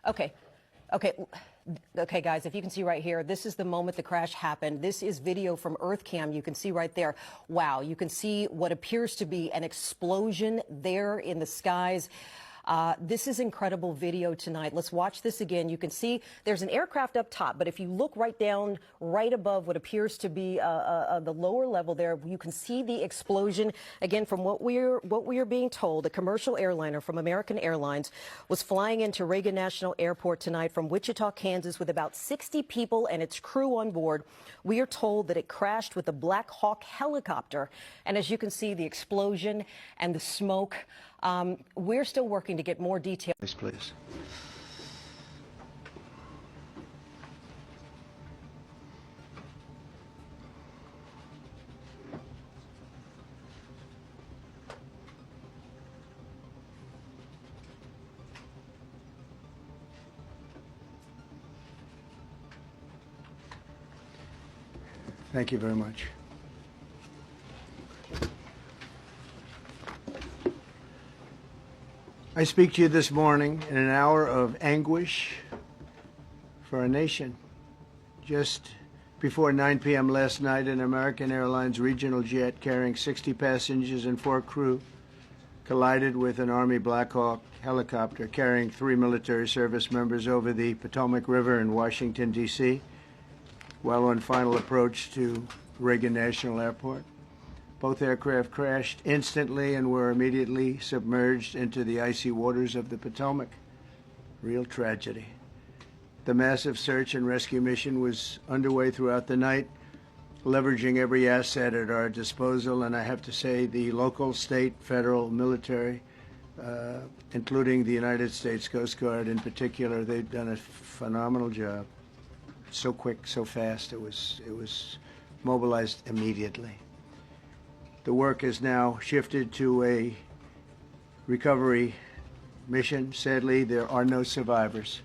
Okay. Okay. Okay, guys, if you can see right here, this is the moment the crash happened. This is video from EarthCam. You can see right there. Wow. You can see what appears to be an explosion there in the skies. This is incredible video tonight. Let's watch this again. You can see there's an aircraft up top, but if you look right down, right above what appears to be the lower level there, you can see the explosion. Again, from what we are being told, a commercial airliner from American Airlines was flying into Reagan National Airport tonight from Wichita, Kansas, with about 60 people and its crew on board. We are told that it crashed with a Black Hawk helicopter, and as you can see, the explosion and the smoke. We're still working to get more details. Please. Thank you very much. I speak to you this morning in an hour of anguish for our nation. Just before 9 p.m. last night, an American Airlines regional jet carrying 60 passengers and 4 crew collided with an Army Black Hawk helicopter carrying 3 military service members over the Potomac River in Washington, D.C., while on final approach to Reagan National Airport. Both aircraft crashed instantly and were immediately submerged into the icy waters of the Potomac. Real tragedy. The massive search and rescue mission was underway throughout the night, leveraging every asset at our disposal, and I have to say the local, state, federal, military, including the United States Coast Guard in particular, they've done a phenomenal job. So quick, so fast, it was mobilized immediately. The work has now shifted to a recovery mission. Sadly, there are no survivors.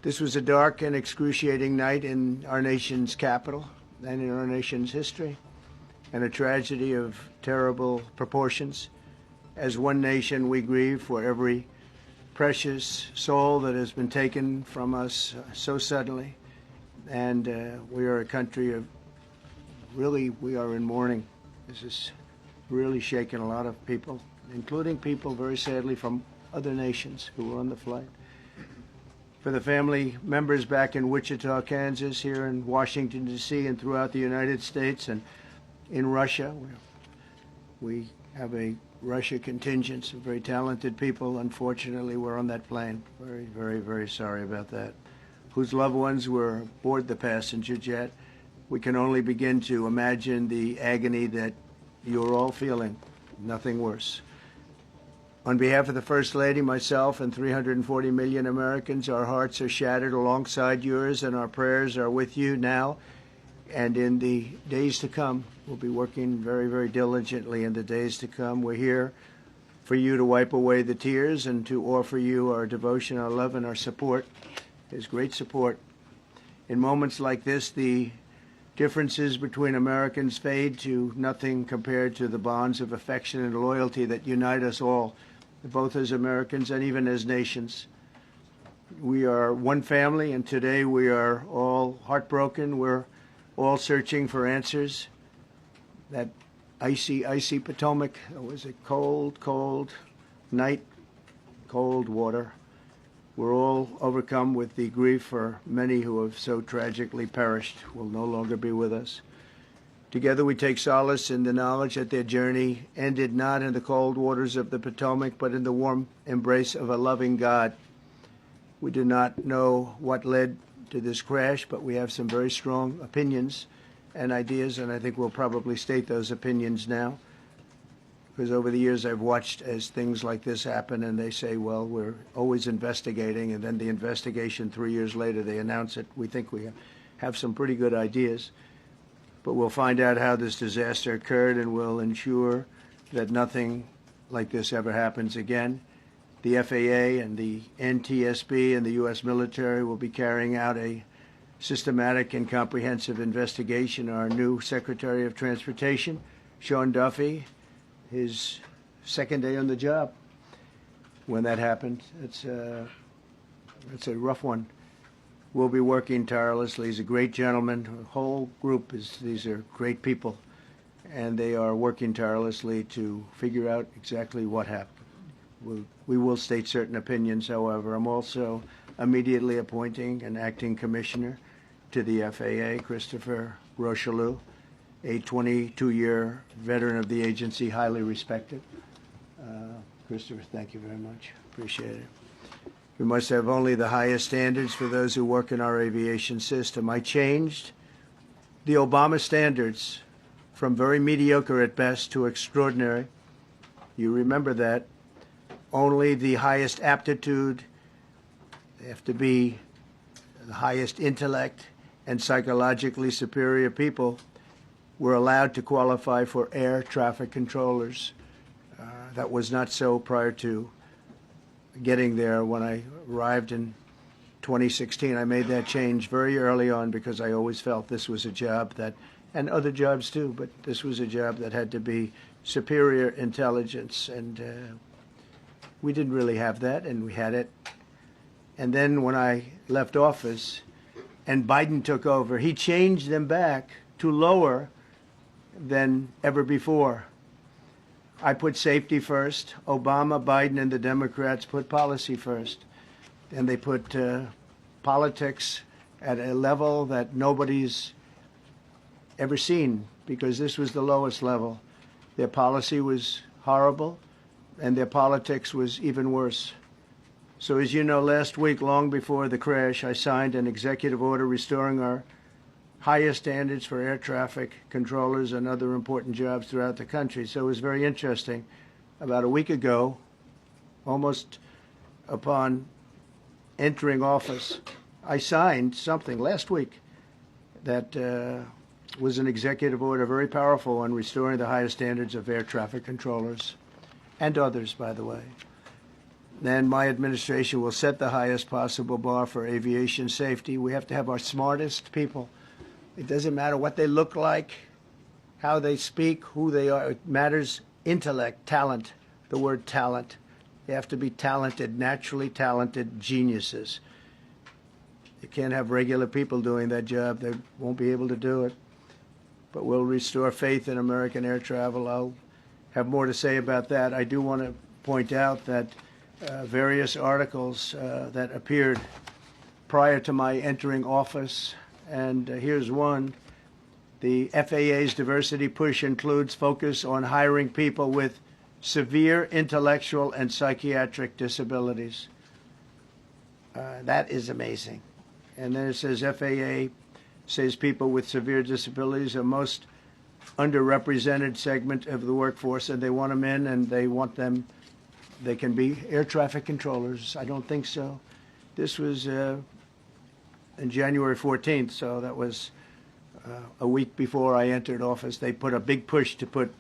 This was a dark and excruciating night in our nation's capital and in our nation's history, and a tragedy of terrible proportions. As one nation, we grieve for every precious soul that has been taken from us so suddenly, and we are a country of really, we are in mourning. This is really shaken a lot of people, including people, very sadly, from other nations who were on the flight. For the family members back in Wichita, Kansas, here in Washington, D.C., and throughout the United States and in Russia, we have a Russia contingent, some very talented people, unfortunately, were on that plane. Very, very, very sorry about that. Whose loved ones were aboard the passenger jet. We can only begin to imagine the agony that you're all feeling. Nothing worse. On behalf of the First Lady, myself, and 340 million Americans, our hearts are shattered alongside yours, and our prayers are with you now and in the days to come. We'll be working very, very diligently in the days to come. We're here for you to wipe away the tears and to offer you our devotion, our love, and our support. There's great support. In moments like this, the differences between Americans fade to nothing compared to the bonds of affection and loyalty that unite us all, both as Americans and even as nations. We are one family, and today we are all heartbroken. We're all searching for answers. That icy, icy Potomac, it was a cold, cold night, cold water. We're all overcome with the grief for many who have so tragically perished, will no longer be with us. Together we take solace in the knowledge that their journey ended not in the cold waters of the Potomac, but in the warm embrace of a loving God. We do not know what led to this crash, but we have some very strong opinions and ideas, and I think we'll probably state those opinions now. Because over the years I've watched as things like this happen, and they say, well, we're always investigating, and then the investigation 3 years later, they announce it. We think we have some pretty good ideas, but we'll find out how this disaster occurred, and we'll ensure that nothing like this ever happens again. The FAA and the NTSB and the U.S. military will be carrying out a systematic and comprehensive investigation. Our new Secretary of Transportation, Sean Duffy, his second day on the job when that happened. It's It's a rough one. Will be working tirelessly. He's a great gentleman. The whole group these are great people, and they are working tirelessly to figure out exactly what happened. We will state certain opinions, however. I'm also immediately appointing an acting commissioner to the FAA, Christopher Rocheleau, a 22-year veteran of the agency, highly respected. Christopher, thank you very much. Appreciate it. We must have only the highest standards for those who work in our aviation system. I changed the Obama standards from very mediocre at best to extraordinary. You remember that. Only the highest aptitude, they have to be the highest intellect and psychologically superior people were allowed to qualify for air traffic controllers. That was not so prior to getting there. When I arrived in 2016, I made that change very early on because I always felt this was a job that, and other jobs too, but this was a job that had to be superior intelligence, and we didn't really have that, and we had it. And then when I left office and Biden took over, he changed them back to lower than ever before. I put safety first. Obama, Biden, and the Democrats put policy first. And they put politics at a level that nobody's ever seen, because this was the lowest level. Their policy was horrible, and their politics was even worse. So as you know, last week, long before the crash, I signed an executive order restoring our highest standards for air traffic controllers and other important jobs throughout the country. So it was very interesting. About a week ago, almost upon entering office, I signed something last week that was an executive order, very powerful, on restoring the highest standards of air traffic controllers and others, by the way. Then my administration will set the highest possible bar for aviation safety. We have to have our smartest people. It doesn't matter what they look like, how they speak, who they are. It matters intellect, talent, the word talent. They have to be talented, naturally talented geniuses. You can't have regular people doing that job. They won't be able to do it. But we'll restore faith in American air travel. I'll have more to say about that. I do want to point out that various articles that appeared prior to my entering office, and here's one. The FAA's diversity push includes focus on hiring people with severe intellectual and psychiatric disabilities. That is amazing. And then it says FAA says people with severe disabilities are most underrepresented segment of the workforce, and they want them in, and they want them, they can be air traffic controllers. I don't think so. This was on January 14th, so that was a week before I entered office. They put a big push to put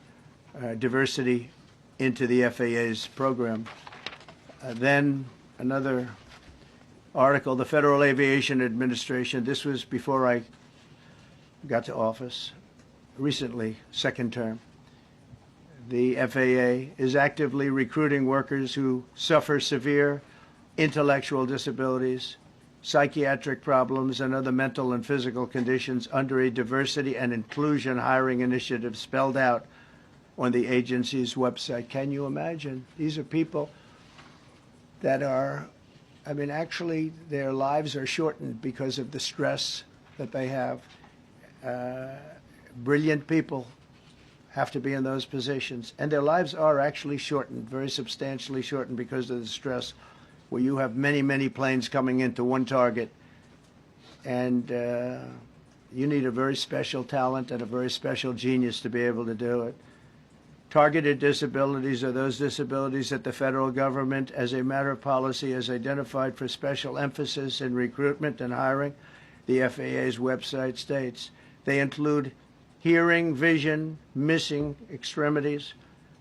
diversity into the FAA's program. Then another article, the Federal Aviation Administration, this was before I got to office, recently, second term. The FAA is actively recruiting workers who suffer severe intellectual disabilities, psychiatric problems, and other mental and physical conditions under a diversity and inclusion hiring initiative spelled out on the agency's website. Can you imagine? These are people that are, I mean, actually their lives are shortened because of the stress that they have. Brilliant people have to be in those positions, and their lives are actually shortened, very substantially shortened, because of the stress, where you have many, many planes coming into one target, and you need a very special talent and a very special genius to be able to do it. Targeted disabilities are those disabilities that the federal government, as a matter of policy, has identified for special emphasis in recruitment and hiring. The FAA's website states they include hearing, vision, missing extremities,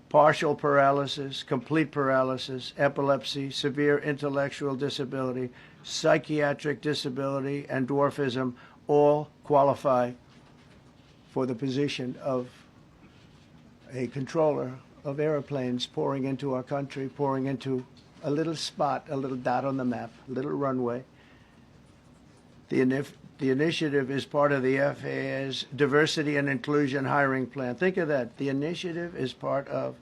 partial paralysis, complete paralysis, epilepsy, severe intellectual disability, psychiatric disability, and dwarfism all qualify for the position of a controller of airplanes pouring into our country, pouring into a little spot, a little dot on the map, a little runway. The initiative is part of the FAA's Diversity and Inclusion Hiring Plan. Think of that. The initiative is part of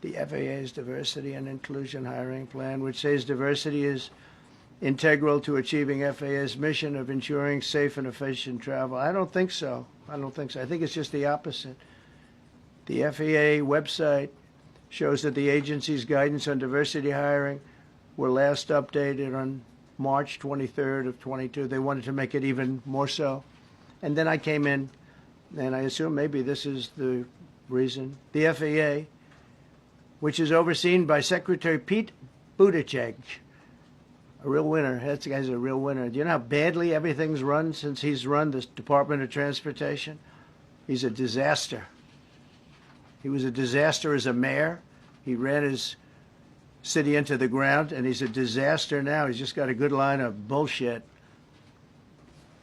the FAA's Diversity and Inclusion Hiring Plan, which says diversity is integral to achieving FAA's mission of ensuring safe and efficient travel. I don't think so. I think it's just the opposite. The FAA website shows that the agency's guidance on diversity hiring were last updated on March 23rd of 22. They wanted to make it even more so. And then I came in, and I assume maybe this is the reason. The FAA, which is overseen by Secretary Pete Buttigieg, a real winner. That guy's a real winner. Do you know how badly everything's run since he's run this Department of Transportation? He's a disaster. He was a disaster as a mayor. He ran his city into the ground, and he's a disaster now. He's just got a good line of bullshit.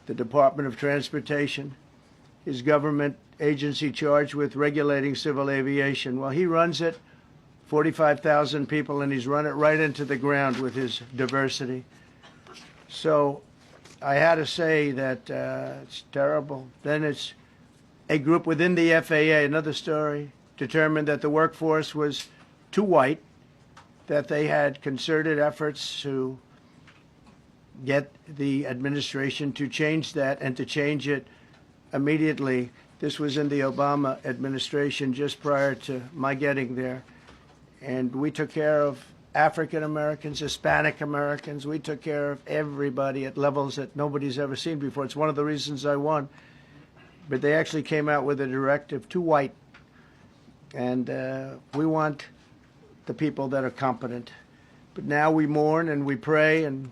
The Department of Transportation, his government agency charged with regulating civil aviation. Well, he runs it, 45,000 people, and he's run it right into the ground with his diversity. So I had to say that it's terrible. Then it's a group within the FAA, another story, determined that the workforce was too white, that they had concerted efforts to get the administration to change that and to change it immediately. This was in the Obama administration just prior to my getting there. And we took care of African Americans, Hispanic Americans. We took care of everybody at levels that nobody's ever seen before. It's one of the reasons I won. But they actually came out with a directive, too white. And we want the people that are competent. But now we mourn and we pray and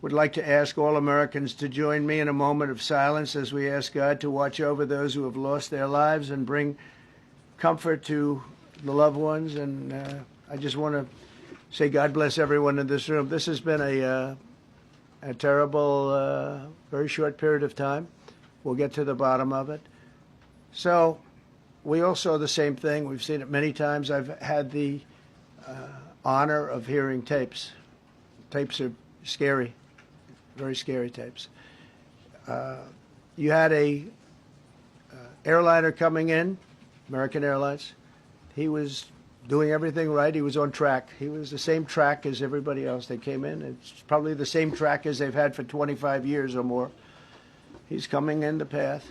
would like to ask all Americans to join me in a moment of silence as we ask God to watch over those who have lost their lives and bring comfort to the loved ones. And I just want to say God bless everyone in this room. This has been a terrible, very short period of time. We'll get to the bottom of it. So we all saw the same thing. We've seen it many times. I've had the honor of hearing tapes. Tapes are scary, very scary tapes. You had a airliner coming in, American Airlines. He was doing everything right. He was on track. He was the same track as everybody else. They came in. It's probably the same track as they've had for 25 years or more. He's coming in the path.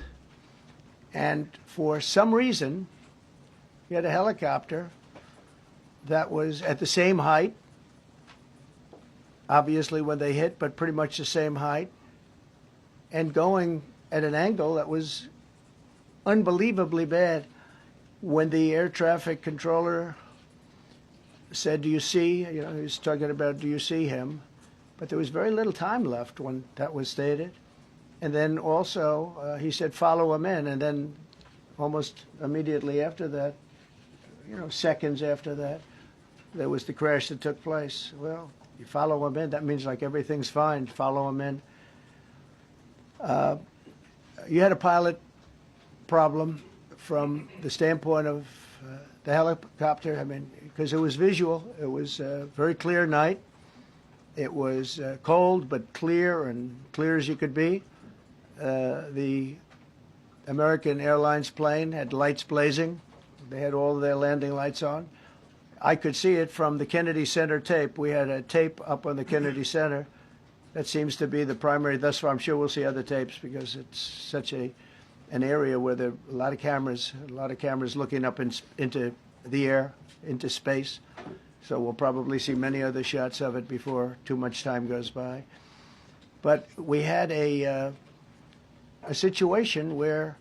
And for some reason, he had a helicopter that was at the same height, obviously when they hit, but pretty much the same height, and going at an angle that was unbelievably bad. When the air traffic controller said, do you see, he was talking about, do you see him? But there was very little time left when that was stated. And then also he said, follow him in. And then almost immediately after that, seconds after that, there was the crash that took place. Well, you follow him in, that means like everything's fine. Follow him in. You had a pilot problem from the standpoint of the helicopter. I mean, because it was visual. It was a very clear night. It was cold but clear, and clear as you could be. The American Airlines plane had lights blazing. They had all of their landing lights on. I could see it from the Kennedy Center tape. We had a tape up on the Kennedy Center. That seems to be the primary. Thus far, I'm sure we'll see other tapes because it's such an area where there are a lot of cameras looking up into the air, into space. So we'll probably see many other shots of it before too much time goes by. But we had a situation where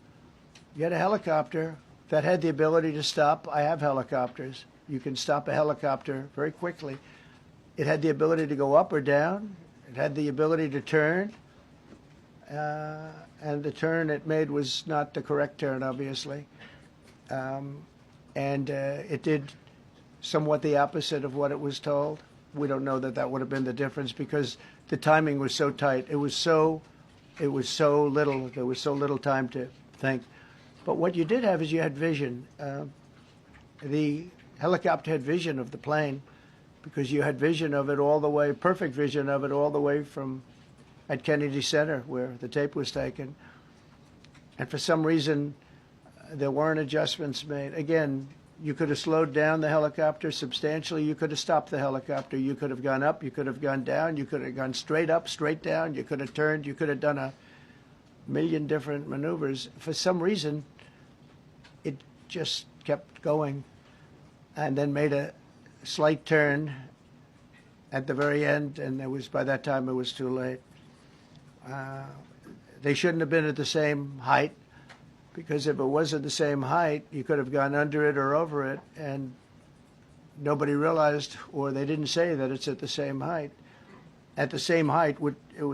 you had a helicopter that had the ability to stop. I have helicopters. You can stop a helicopter very quickly. It had the ability to go up or down. It had the ability to turn. And the turn it made was not the correct turn, obviously. And it did somewhat the opposite of what it was told. We don't know that would have been the difference because the timing was so tight. It was so little. There was so little time to think. But what you did have is you had vision. The helicopter had vision of the plane, because you had vision of it all the way, perfect vision of it all the way from at Kennedy Center where the tape was taken. And for some reason, there weren't adjustments made. Again, you could have slowed down the helicopter substantially. You could have stopped the helicopter. You could have gone up. You could have gone down. You could have gone straight up, straight down. You could have turned. You could have done a million different maneuvers. For some reason, it just kept going and then made a slight turn at the very end, and by that time it was too late. They shouldn't have been at the same height, because if it was at the same height, you could have gone under it or over it, and nobody realized, or they didn't say that it's at the same height. At the same height,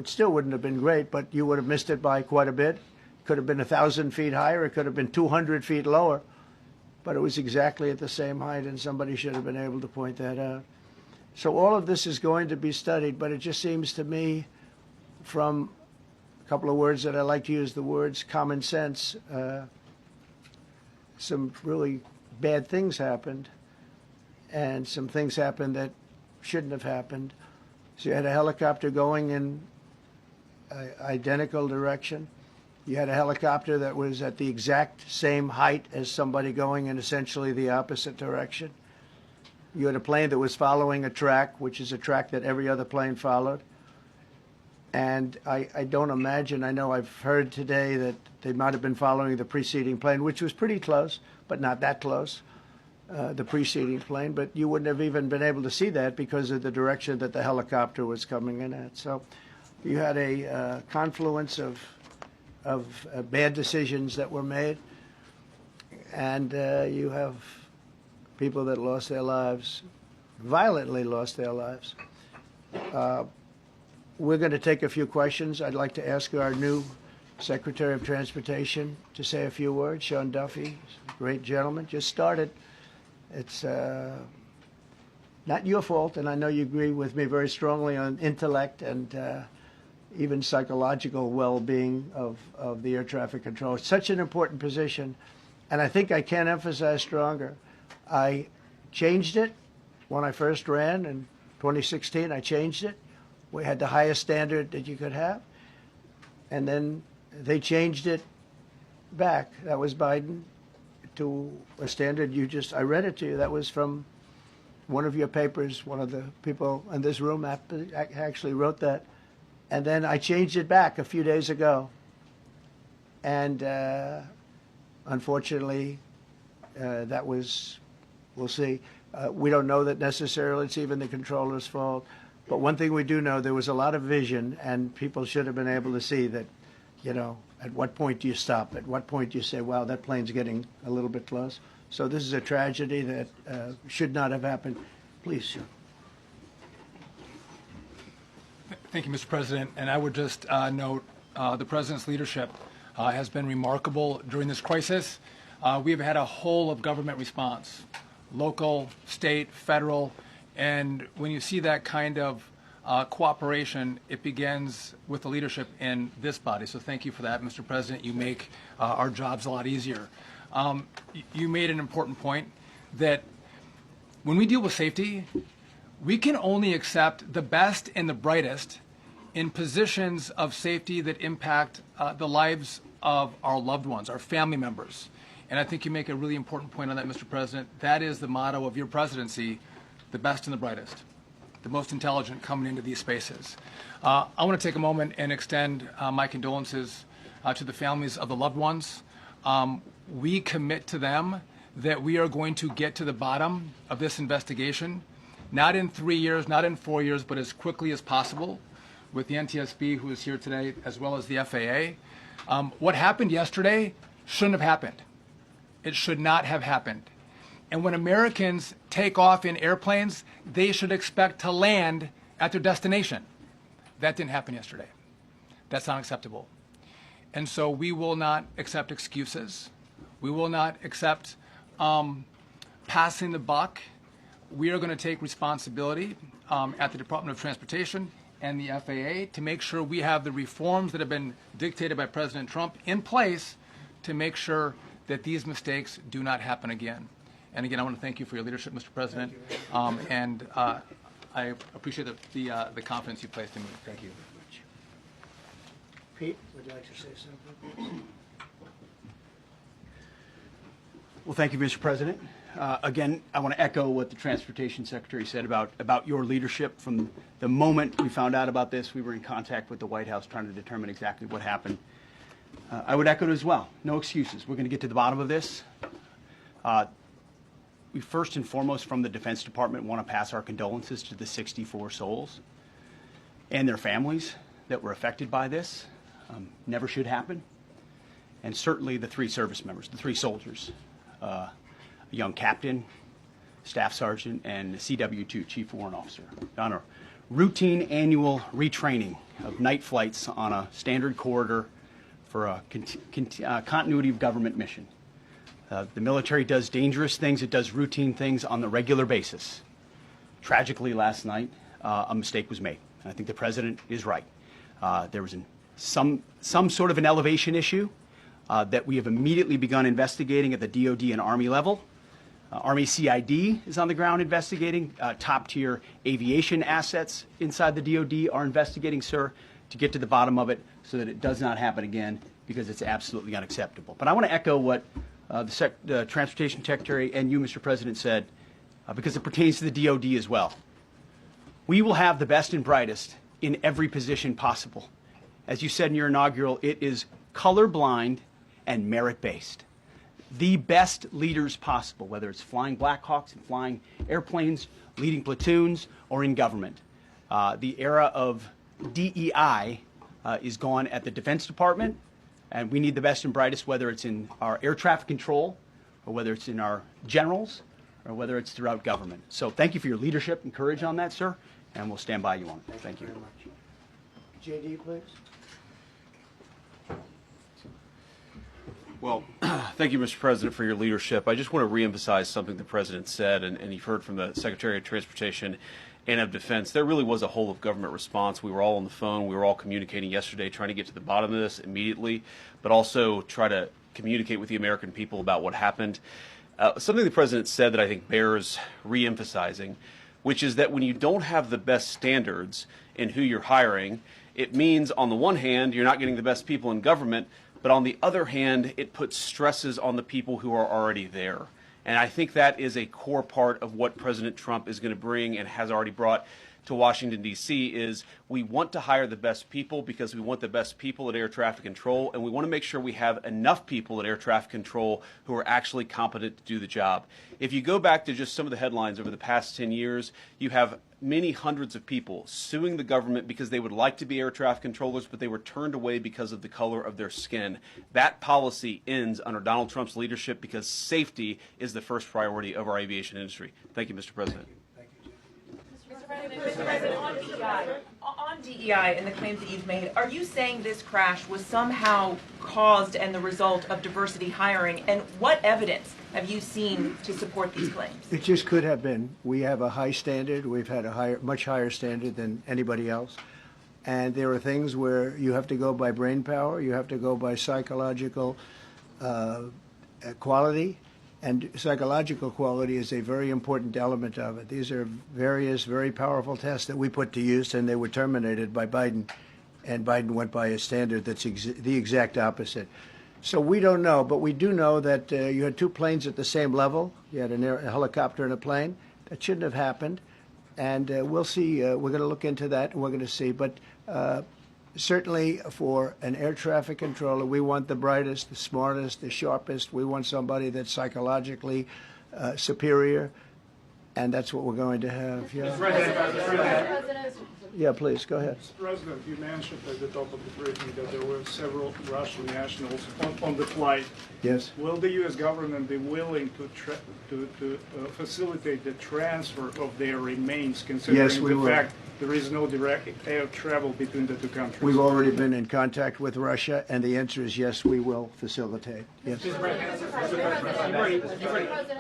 still wouldn't have been great, but you would have missed it by quite a bit. It could have been 1,000 feet higher. It could have been 200 feet lower, but it was exactly at the same height, and somebody should have been able to point that out. So all of this is going to be studied, but it just seems to me, from a couple of words that I like to use, the words common sense, some really bad things happened, and some things happened that shouldn't have happened. So you had a helicopter going in an identical direction. You had a helicopter that was at the exact same height as somebody going in essentially the opposite direction. You had a plane that was following a track, which is a track that every other plane followed. And I don't imagine, I know I've heard today that they might have been following the preceding plane, which was pretty close, but not that close, the preceding plane. But you wouldn't have even been able to see that because of the direction that the helicopter was coming in at. So you had a confluence of bad decisions that were made, and you have people that lost their lives, violently lost their lives. We're going to take a few questions. I'd like to ask our new Secretary of Transportation to say a few words. Sean Duffy, great gentleman, just started. It's not your fault, and I know you agree with me very strongly on intellect and even psychological well-being of the air traffic control. It's such an important position, and I think I can't emphasize stronger. I changed it when I first ran in 2016. I changed it. We had the highest standard that you could have, and then they changed it back. That was Biden, to a standard I read it to you. That was from one of your papers. One of the people in this room actually wrote that. And then I changed it back a few days ago. And unfortunately, that was, we'll see. We don't know that necessarily it's even the controller's fault. But one thing we do know, there was a lot of vision, and people should have been able to see that, at what point do you stop? At what point do you say, wow, that plane's getting a little bit close? So this is a tragedy that should not have happened. Please, Sean. Thank you, Mr. President. And I would just note the President's leadership has been remarkable during this crisis. We have had a whole of government response, local, state, federal, and when you see that kind of cooperation, it begins with the leadership in this body. So thank you for that, Mr. President. You make our jobs a lot easier. You made an important point that when we deal with safety, we can only accept the best and the brightest in positions of safety that impact the lives of our loved ones, our family members. And I think you make a really important point on that, Mr. President. That is the motto of your presidency, the best and the brightest, the most intelligent coming into these spaces. I want to take a moment and extend my condolences to the families of the loved ones. We commit to them that we are going to get to the bottom of this investigation, not in 3 years, not in 4 years, but as quickly as possible, with the NTSB, who is here today, as well as the FAA. What happened yesterday shouldn't have happened. It should not have happened. And when Americans take off in airplanes, they should expect to land at their destination. That didn't happen yesterday. That's not acceptable. And so we will not accept excuses. We will not accept passing the buck. We are going to take responsibility at the Department of Transportation and the FAA to make sure we have the reforms that have been dictated by President Trump in place to make sure that these mistakes do not happen again. And again, I want to thank you for your leadership, Mr. President. And I appreciate the confidence you placed in me. Thank you. Pete, would you like to say something, please? Well, thank you, Mr. President. Again, I want to echo what the Transportation Secretary said about your leadership. From the moment we found out about this, we were in contact with the White House trying to determine exactly what happened. I would echo it as well. No excuses. We're going to get to the bottom of this. We first and foremost, from the Defense Department, want to pass our condolences to the 64 souls and their families that were affected by this. Never should happen. And certainly the 3 service members, the 3 soldiers, a young captain, staff sergeant, and a CW2, Chief Warrant Officer, on a routine annual retraining of night flights on a standard corridor for a continuity of government mission. The military does dangerous things. It does routine things on the regular basis. Tragically, last night, a mistake was made. And I think the president is right. There was some sort of an elevation issue that we have immediately begun investigating at the DOD and Army level. Army CID is on the ground investigating. Top-tier aviation assets inside the DOD are investigating, sir, to get to the bottom of it so that it does not happen again, because it's absolutely unacceptable. But I want to echo what the Transportation Secretary and you, Mr. President, said, because it pertains to the DOD as well. We will have the best and brightest in every position possible. As you said in your inaugural, it is colorblind and merit-based. The best leaders possible, whether it's flying Black Hawks and flying airplanes, leading platoons, or in government. The era of DEI is gone at the Defense Department, and we need the best and brightest, whether it's in our air traffic control, or whether it's in our generals, or whether it's throughout government. So thank you for your leadership and courage on that, sir, and we'll stand by you on it. Thank you. Very much. JD, please. Well, thank you, Mr. President, for your leadership. I just want to reemphasize something the President said, and you've heard from the Secretary of Transportation and of Defense. There really was a whole of government response. We were all on the phone. We were all communicating yesterday, trying to get to the bottom of this immediately, but also try to communicate with the American people about what happened. Something the President said that I think bears reemphasizing, which is that when you don't have the best standards in who you're hiring, it means, on the one hand, you're not getting the best people in government, but on the other hand, it puts stresses on the people who are already there. And I think that is a core part of what President Trump is going to bring and has already brought to Washington, D.C., is we want to hire the best people because we want the best people at air traffic control, and we want to make sure we have enough people at air traffic control who are actually competent to do the job. If you go back to just some of the headlines over the past 10 years, you have many hundreds of people suing the government because they would like to be air traffic controllers, but they were turned away because of the color of their skin. That policy ends under Donald Trump's leadership because safety is the first priority of our aviation industry. Thank you, Mr. President. Mr. President, on DEI and the claims that you've made, are you saying this crash was somehow caused and the result of diversity hiring? And what evidence have you seen to support these claims? It just could have been. We have a high standard. We've had a much higher standard than anybody else. And there are things where you have to go by brain power. You have to go by psychological quality. And psychological quality is a very important element of it. These are various very powerful tests that we put to use, and they were terminated by Biden. And Biden went by a standard that's the exact opposite. So we don't know, but we do know that you had 2 planes at the same level. You had a helicopter and a plane. That shouldn't have happened. And we'll see. We're going to look into that, and we're going to see. But certainly for an air traffic controller, we want the brightest, the smartest, the sharpest. We want somebody that's psychologically superior, and that's what we're going to have. Yeah. Yeah, please, go ahead. Mr. President, you mentioned at the top of the briefing that there were several Russian nationals on the flight. Yes. Will the U.S. government be willing to facilitate the transfer of their remains, considering the fact there is no direct air travel between the 2 countries? We've already been in contact with Russia, and the answer is yes, we will facilitate. Yes.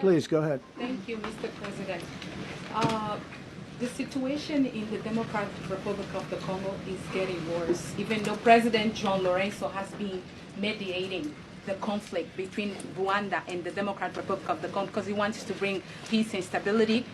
Please, go ahead. Thank you, Mr. President. The situation in the Democratic Republic of the Congo is getting worse, even though President John Lorenzo has been mediating the conflict between Rwanda and the Democratic Republic of the Congo because he wants to bring peace and stability.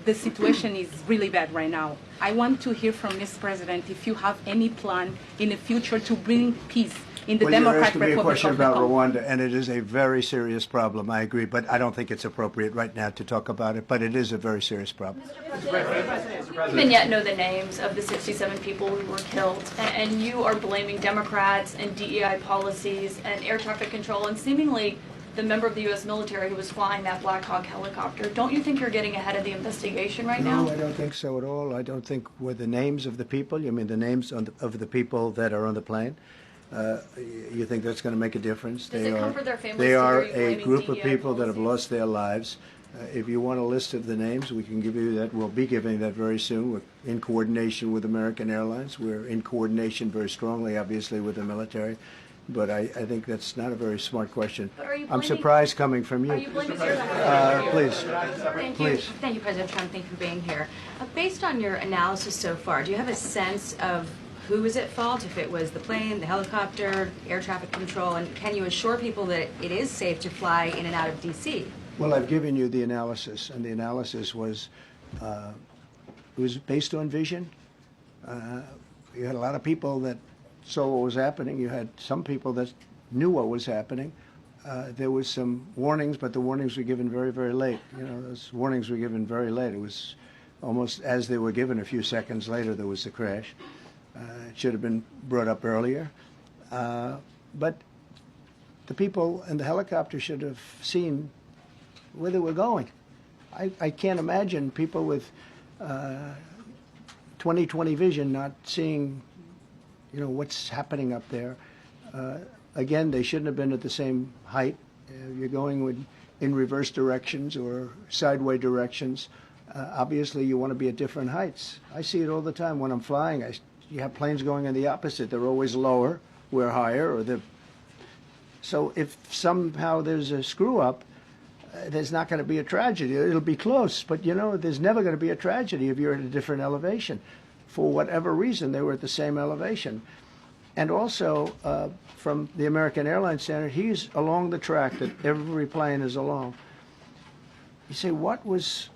The situation is really bad right now. I want to hear from Ms. President if you have any plan in the future to bring peace in the Well, you're Democratic asking me a Republic question of the about Congo. Rwanda, and it is a very serious problem. I agree, but I don't think it's appropriate right now to talk about it. But it is a very serious problem. We don't even yet know the names of the 67 people who were killed, and you are blaming Democrats and DEI policies and air traffic control and seemingly the member of the U.S. military who was flying that Black Hawk helicopter. Don't you think you're getting ahead of the investigation right now? No, I don't think so at all. I don't think with the names of the people. You mean the names of the people that are on the plane? You think that's going to make a difference? Does it comfort their families They to are hear you a blaming group of DEI people that have policies? lost their lives. If you want a list of the names, we can give you that. We'll be giving that very soon. We're in coordination with American Airlines. We're in coordination very strongly, obviously, with the military. But I think that's not a very smart question. But are you I'm blaming- surprised coming from you. Are you blaming your Please. Thank you. Please. Thank you, President Trump. Thank you for being here. Based on your analysis so far, do you have a sense of who is at fault, if it was the plane, the helicopter, air traffic control, and can you assure people that it is safe to fly in and out of D.C.? Well, I've given you the analysis, and the analysis was it was based on vision. You had a lot of people that saw what was happening. You had some people that knew what was happening. There was some warnings, but the warnings were given very, very late. You know, those warnings were given very late. It was almost as they were given. A few seconds later, there was the crash. It should have been brought up earlier. But the people in the helicopter should have seen where they were going. I can't imagine people with 20/20 vision not seeing, you know, what's happening up there. Again, they shouldn't have been at the same height. You're going in reverse directions or sideway directions. Obviously, you want to be at different heights. I see it all the time when I'm flying. You have planes going in the opposite. They're always lower. We're higher. So if somehow there's a screw up, there's not going to be a tragedy. It'll be close, but you know, there's never going to be a tragedy if you're at a different elevation. For whatever reason, they were at the same elevation. And also, from the American Airlines standard, he's along the track that every plane is along. You say, what was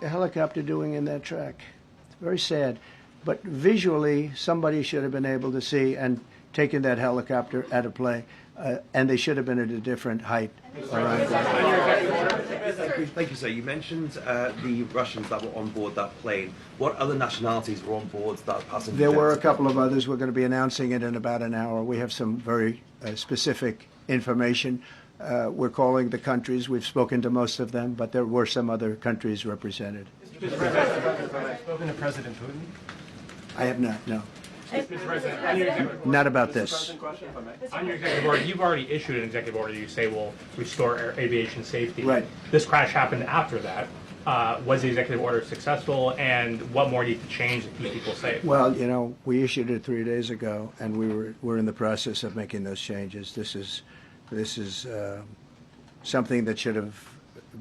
a helicopter doing in that track? It's very sad. But visually, somebody should have been able to see and taken that helicopter out of play, and they should have been at a different height. Thank you, sir. You mentioned the Russians that were on board that plane. What other nationalities were on board that passenger? There were a couple of others. We're going to be announcing it in about an hour. We have some very specific information. We're calling the countries. We've spoken to most of them, but there were some other countries represented. Mr. President, spoken to President Putin? I have not, no. Mr. President, on your executive Not about this. On your executive order, you've already issued an executive order you say will restore aviation safety. Right. This crash happened after that. Was the executive order successful, and what more needs to change to keep people safe? Well, you know, we issued it 3 days ago, and we're in the process of making those changes. This is something that should have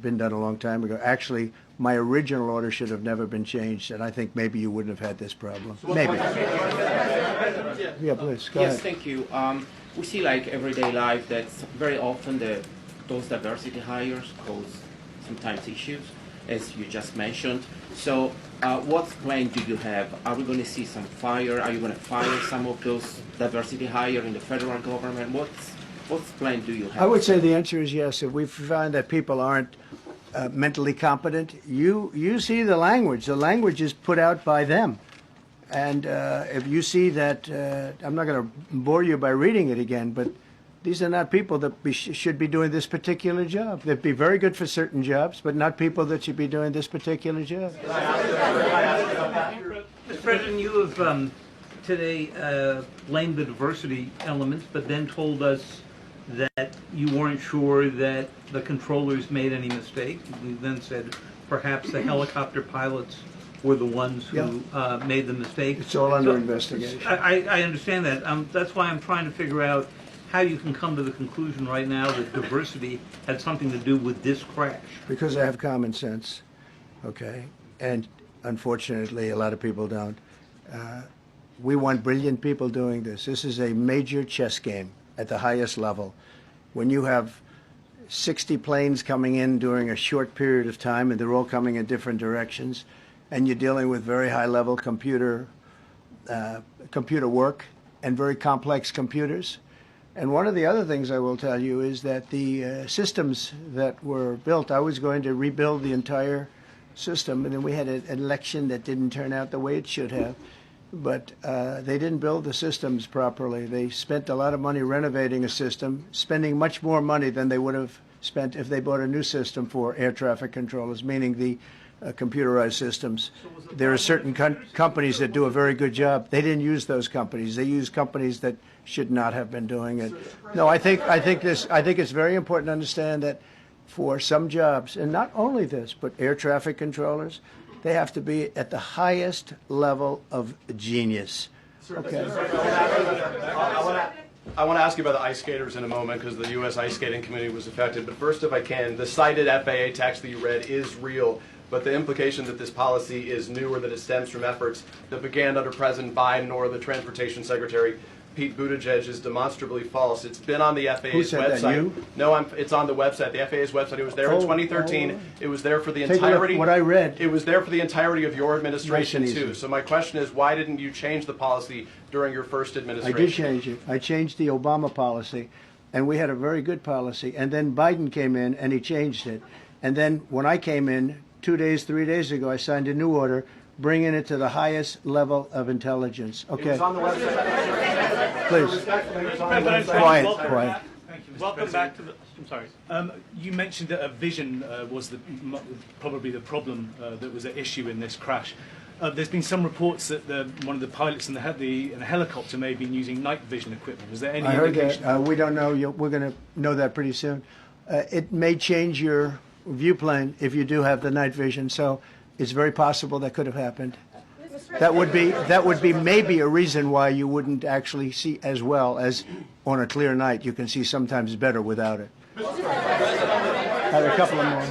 been done a long time ago. Actually, my original order should have never been changed, and I think maybe you wouldn't have had this problem. Maybe. Yeah, please, go Yes, ahead. thank you. We see like everyday life that very often those diversity hires cause sometimes issues, as you just mentioned. So what plan do you have? Are we going to see some fire? Are you going to fire some of those diversity hire in the federal government? What plan do you have? I would say the answer is yes. If we find that people aren't mentally competent, you see the language. The language is put out by them. And if you see that, I'm not going to bore you by reading it again, but these are not people that should be doing this particular job. They'd be very good for certain jobs, but not people that should be doing this particular job. Mr. President, you have today blamed the diversity elements, but then told us that you weren't sure that the controllers made any mistake. You then said perhaps the helicopter pilots were the ones who made the mistake. It's all under investigation. I understand that. That's why I'm trying to figure out how you can come to the conclusion right now that diversity had something to do with this crash. Because I have common sense, okay? And unfortunately, a lot of people don't. We want brilliant people doing this. This is a major chess game at the highest level. when you have 60 planes coming in during a short period of time, and they're all coming in different directions, and you're dealing with very high-level computer work and very complex computers. And one of the other things I will tell you is that the systems that were built, I was going to rebuild the entire system, and then we had an election that didn't turn out the way it should have. But they didn't build the systems properly. They spent a lot of money renovating a system, spending much more money than they would have spent if they bought a new system for air traffic controllers, meaning the computerized systems. There are certain companies that do a very good job. They didn't use those companies. They used companies that should not have been doing it. No, I think it's very important to understand that for some jobs, and not only this, but air traffic controllers, they have to be at the highest level of genius. Okay. I want to ask you about the ice skaters in a moment because the U.S. ice skating community was affected. But first, if I can, the cited FAA text that you read is real. But the implication that this policy is new or that it stems from efforts that began under President Biden or the Transportation Secretary Pete Buttigieg is demonstrably false. It's been on the FAA's Who said website. That, you? No, it's on the website, the FAA's website. It was there in 2013. It was there for the Take entirety. A look, what I read. It was there for the entirety of your administration Nice and too. easy. So my question is, why didn't you change the policy during your first administration? I did change it. I changed the Obama policy, and we had a very good policy. And then Biden came in, and he changed it. And then when I came in 3 days ago, I signed a new order bringing it to the highest level of intelligence. Okay. It was on the website. Please. Quiet. Thank you, Mr. Welcome back to the. I'm sorry. You mentioned that a vision was probably the problem that was at issue in this crash. There's been some reports that one of the pilots in the helicopter may have been using night vision equipment. Was there any indication? I heard that. We don't know. We're going to know that pretty soon. It may change your viewplane if you do have the night vision. So it's very possible that could have happened. That would be maybe a reason why you wouldn't actually see as well as on a clear night. You can see sometimes better without it. Have a couple of more.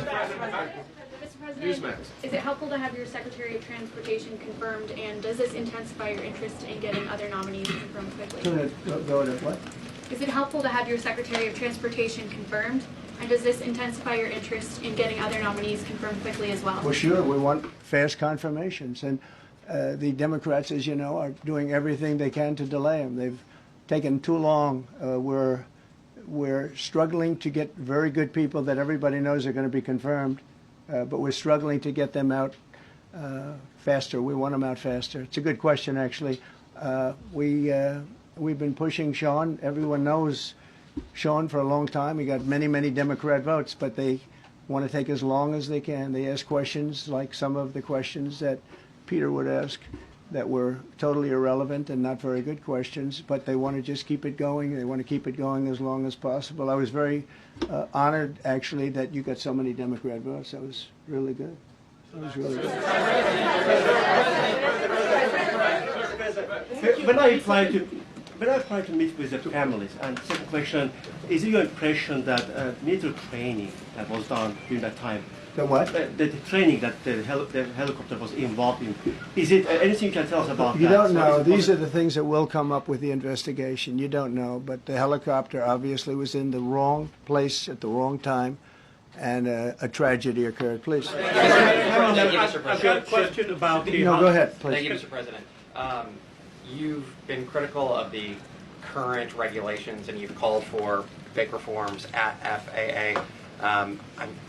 Mr. President, is it helpful to have your Secretary of Transportation confirmed, and does this intensify your interest in getting other nominees confirmed quickly? Go to what? Is it helpful to have your Secretary of Transportation confirmed, and does this intensify your interest in getting other nominees confirmed quickly as well? Well, sure. We want fast confirmations. And the Democrats, as you know, are doing everything they can to delay them. They've taken too long. We're struggling to get very good people that everybody knows are going to be confirmed, but we're struggling to get them out faster. We want them out faster. It's a good question, actually. We've been pushing Sean. Everyone knows Sean for a long time. He got many, many Democrat votes, but they want to take as long as they can. They ask questions like some of the questions that Peter would ask that were totally irrelevant and not very good questions, but they want to just keep it going. They want to keep it going as long as possible. I was very honored, actually, that you got so many Democrat votes. That was really good. That was really good. When I try to meet with the families, and second question, is it your impression that military training that was done during that time, the what? The training that the helicopter was involved in, is it anything you can tell us about You that? don't know. These are the things that will come up with the investigation. You don't know, but the helicopter obviously was in the wrong place at the wrong time, and a tragedy occurred. Please. Thank you, Mr. President. I've got a question about the... No, go ahead, please. Thank you, Mr. President. You've been critical of the current regulations, and you've called for big reforms at FAA. I'm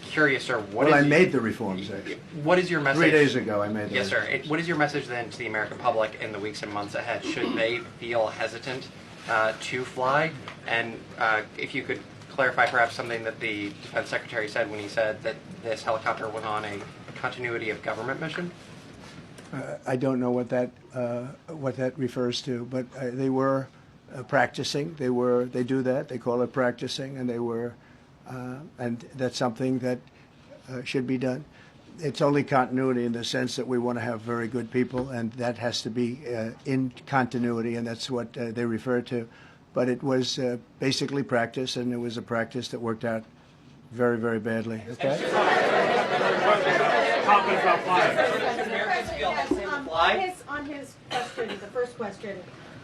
curious, sir, I made the reforms, actually. What is your message? 3 days ago, I made them. Yes, sir. What is your message then to the American public in the weeks and months ahead? Should they feel hesitant to fly? And if you could clarify perhaps something that the Defense Secretary said when he said that this helicopter was on a continuity of government mission? I don't know what that refers to, but they were practicing. They do that. They call it practicing, and they were, and that's something that should be done. It's only continuity in the sense that we want to have very good people, and that has to be in continuity, and that's what they refer to. But it was basically practice, and it was a practice that worked out very, very badly. Okay. On his question, the first question,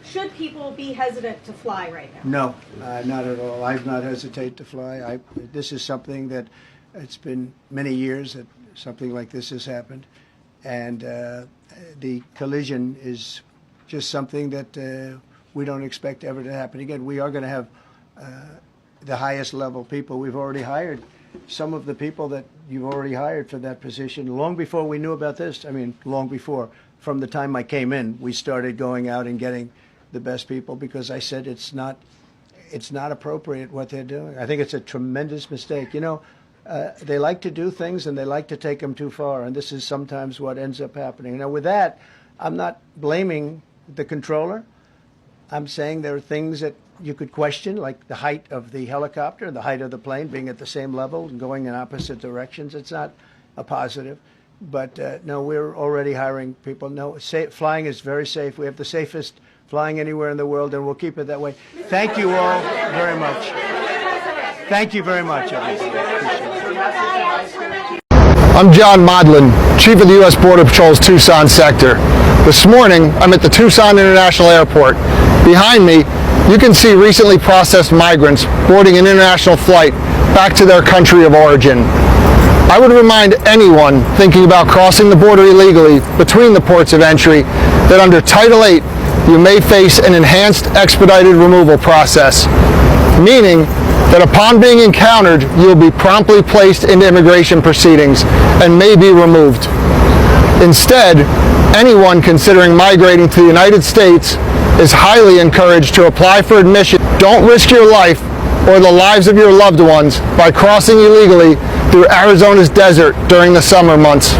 Should people be hesitant to fly right now? No, not at all. I've not hesitated to fly. This is something that it's been many years that something like this has happened, and the collision is just something that we don't expect ever to happen again. We are going to have the highest level people. We've already hired some of the people that you've already hired for that position long before we knew about this. I mean, long before. From the time I came in, we started going out and getting the best people because I said it's not appropriate what they're doing. I think it's a tremendous mistake. You know, they like to do things and they like to take them too far, and this is sometimes what ends up happening. Now, with that, I'm not blaming the controller. I'm saying there are things that you could question, like the height of the helicopter, the height of the plane being at the same level and going in opposite directions. It's not a positive. But no, we're already hiring people. No, flying is very safe. We have the safest flying anywhere in the world, and we'll keep it that way. Thank you all very much. Thank you very much, everybody. I'm John Modlin, Chief of the U.S. Border Patrol's Tucson sector. This morning, I'm at the Tucson International Airport. Behind me, you can see recently processed migrants boarding an international flight back to their country of origin. I would remind anyone thinking about crossing the border illegally between the ports of entry that under Title VIII, you may face an enhanced expedited removal process, meaning that upon being encountered, you will be promptly placed into immigration proceedings and may be removed. Instead, anyone considering migrating to the United States is highly encouraged to apply for admission. Don't risk your life or the lives of your loved ones by crossing illegally through Arizona's desert during the summer months.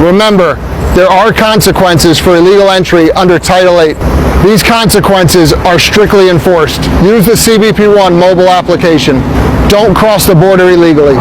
Remember, there are consequences for illegal entry under Title VIII. These consequences are strictly enforced. Use the CBP One mobile application. Don't cross the border illegally.